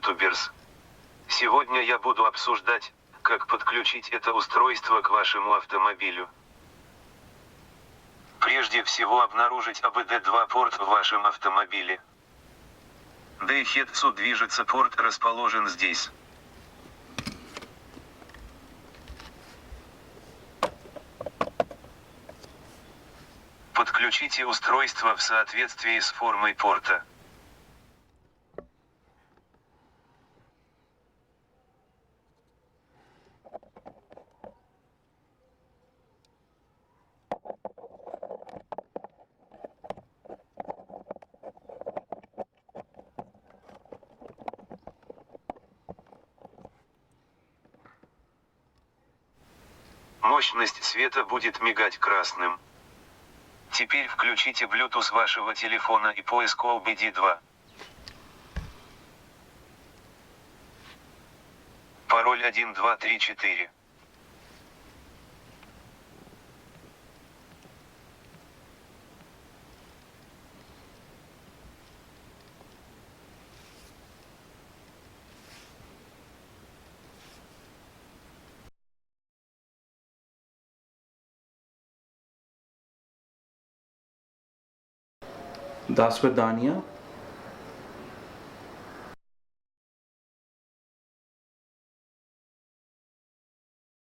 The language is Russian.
ютуберс. Сегодня я буду обсуждать, как подключить это устройство к вашему автомобилю. Прежде всего обнаружить ABD2 порт в вашем автомобиле. Daihatsu движется порт расположен здесь. Подключите устройство в соответствии с формой порта. Мощность света будет мигать красным. Теперь включите Bluetooth вашего телефона и поиск OBD2. Пароль 1234. До свидания.